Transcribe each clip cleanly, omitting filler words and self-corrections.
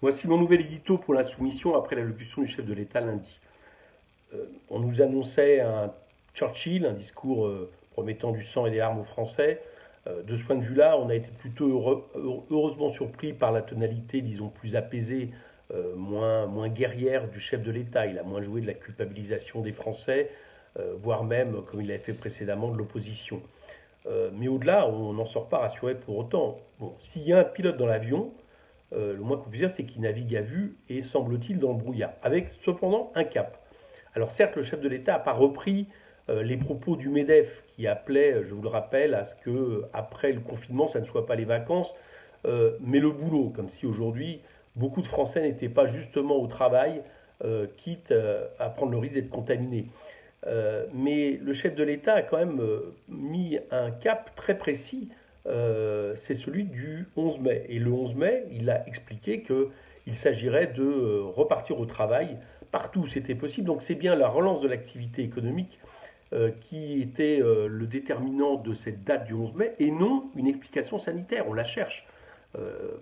Voici mon nouvel édito pour l'insoumission après l'allocution du chef de l'État lundi. On nous annonçait un Churchill, un discours promettant du sang et des larmes aux Français. De ce point de vue-là, on a été plutôt heureusement surpris par la tonalité, disons, plus apaisée, moins guerrière du chef de l'État. Il a moins joué de la culpabilisation des Français, voire même, comme il l'avait fait précédemment, de l'opposition. Mais au-delà, on n'en sort pas rassuré pour autant. Bon, s'il y a un pilote dans l'avion, le moins qu'on puisse dire, c'est qu'il navigue à vue et semble-t-il dans le brouillard, avec cependant un cap. Alors certes, le chef de l'État n'a pas repris les propos du MEDEF qui appelait, je vous le rappelle, à ce que après le confinement, ça ne soit pas les vacances, mais le boulot, comme si aujourd'hui beaucoup de Français n'étaient pas justement au travail, quitte à prendre le risque d'être contaminés. Mais le chef de l'État a quand même mis un cap très précis, c'est celui du 11 mai. Et le 11 mai, il a expliqué qu'il s'agirait de repartir au travail partout où c'était possible. Donc c'est bien la relance de l'activité économique qui était le déterminant de cette date du 11 mai et non une explication sanitaire. On la cherche.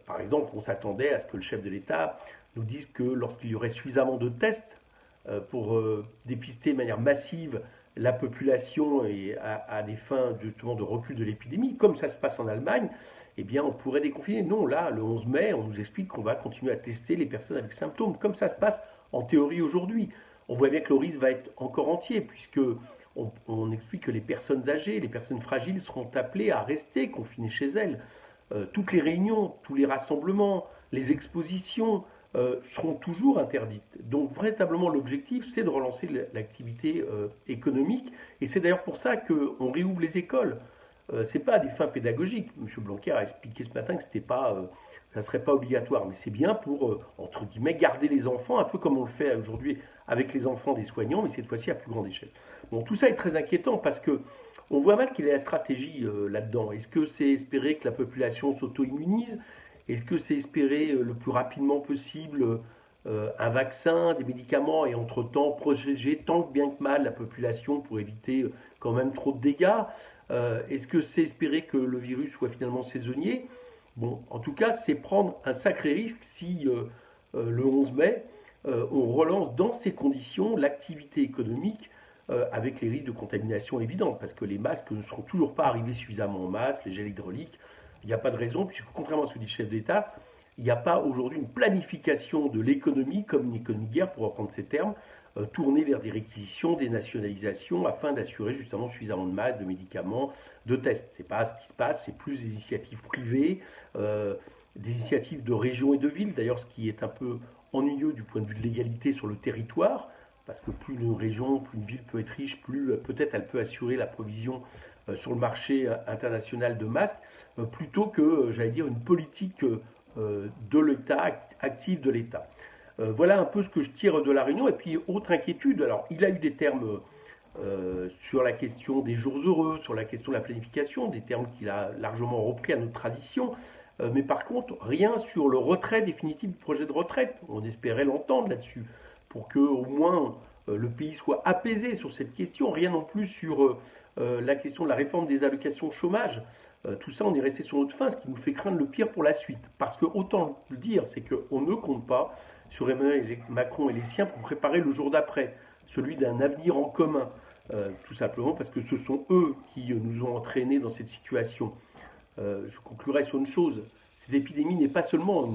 Par exemple, on s'attendait à ce que le chef de l'État nous dise que lorsqu'il y aurait suffisamment de tests pour dépister de manière massive la population et à des fins justement de recul de l'épidémie, comme ça se passe en Allemagne, eh bien on pourrait déconfiner. Non, là, le 11 mai, on nous explique qu'on va continuer à tester les personnes avec symptômes, comme ça se passe en théorie aujourd'hui. On voit bien que le risque va être encore entier, puisque on explique que les personnes âgées, les personnes fragiles seront appelées à rester confinées chez elles. Toutes les réunions, tous les rassemblements, les expositions, seront toujours interdites. Donc véritablement l'objectif c'est de relancer l'activité économique et c'est d'ailleurs pour ça qu'on réouvre les écoles. C'est pas à des fins pédagogiques. M. Blanquer a expliqué ce matin que c'était pas, ça serait pas obligatoire, mais c'est bien pour entre guillemets garder les enfants, un peu comme on le fait aujourd'hui avec les enfants des soignants, mais cette fois-ci à plus grande échelle. Bon, tout ça est très inquiétant parce que on voit mal quelle est la stratégie là-dedans. Est-ce que c'est espérer que la population s'auto-immunise? Est-ce que c'est espérer le plus rapidement possible un vaccin, des médicaments et entre-temps protéger tant bien que mal la population pour éviter quand même trop de dégâts? Est-ce que c'est espérer que le virus soit finalement saisonnier? Bon, en tout cas, c'est prendre un sacré risque si le 11 mai, on relance dans ces conditions l'activité économique avec les risques de contamination évidents, parce que les masques ne seront toujours pas arrivés suffisamment en masse, les gels hydrauliques. Il n'y a pas de raison, puisque contrairement à ce que dit le chef d'État, il n'y a pas aujourd'hui une planification de l'économie comme une économie de guerre, pour reprendre ces termes, tournée vers des réquisitions, des nationalisations, afin d'assurer justement suffisamment de masques, de médicaments, de tests. C'est pas ce qui se passe, c'est plus des initiatives privées, des initiatives de régions et de villes, d'ailleurs ce qui est un peu ennuyeux du point de vue de l'égalité sur le territoire, parce que plus une région, plus une ville peut être riche, plus peut-être elle peut assurer la provision sur le marché international de masques, plutôt que, j'allais dire, une politique de l'État, active de l'État. Voilà un peu ce que je tire de la réunion. Et puis, autre inquiétude, alors il a eu des termes sur la question des jours heureux, sur la question de la planification, des termes qu'il a largement repris à notre tradition, mais par contre, rien sur le retrait définitif du projet de retraite. On espérait l'entendre là-dessus, pour que au moins le pays soit apaisé sur cette question, rien non plus sur la question de la réforme des allocations chômage. Tout ça, on est resté sur notre fin, ce qui nous fait craindre le pire pour la suite. Parce que, autant le dire, c'est qu'on ne compte pas sur Emmanuel Macron et les siens pour préparer le jour d'après, celui d'un avenir en commun. Tout simplement parce que ce sont eux qui nous ont entraînés dans cette situation. Je conclurai sur une chose, cette épidémie n'est pas seulement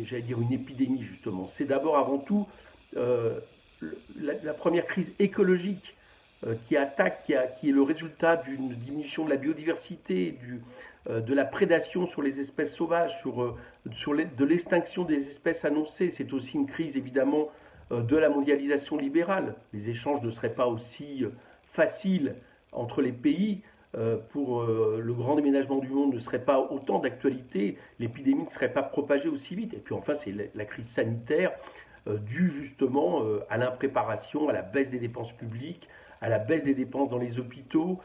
j'allais dire une épidémie justement, c'est d'abord avant tout euh, la première crise écologique qui attaque, qui est le résultat d'une diminution de la biodiversité, de la prédation sur les espèces sauvages, de l'extinction des espèces annoncées. C'est aussi une crise évidemment de la mondialisation libérale. Les échanges ne seraient pas aussi faciles entre les pays. Pour le grand déménagement du monde ne serait pas autant d'actualité, l'épidémie ne serait pas propagée aussi vite. Et puis enfin, c'est la crise sanitaire due justement à l'impréparation, à la baisse des dépenses publiques, à la baisse des dépenses dans les hôpitaux,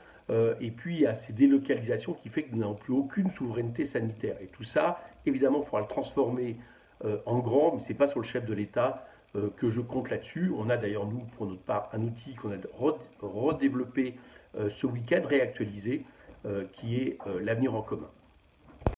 et puis à ces délocalisations qui fait que nous n'avons plus aucune souveraineté sanitaire. Et tout ça, évidemment, il faudra le transformer en grand, mais ce n'est pas sur le chef de l'État que je compte là-dessus. On a d'ailleurs, nous, pour notre part, un outil qu'on a redéveloppé ce week-end, réactualisé, qui est l'avenir en commun.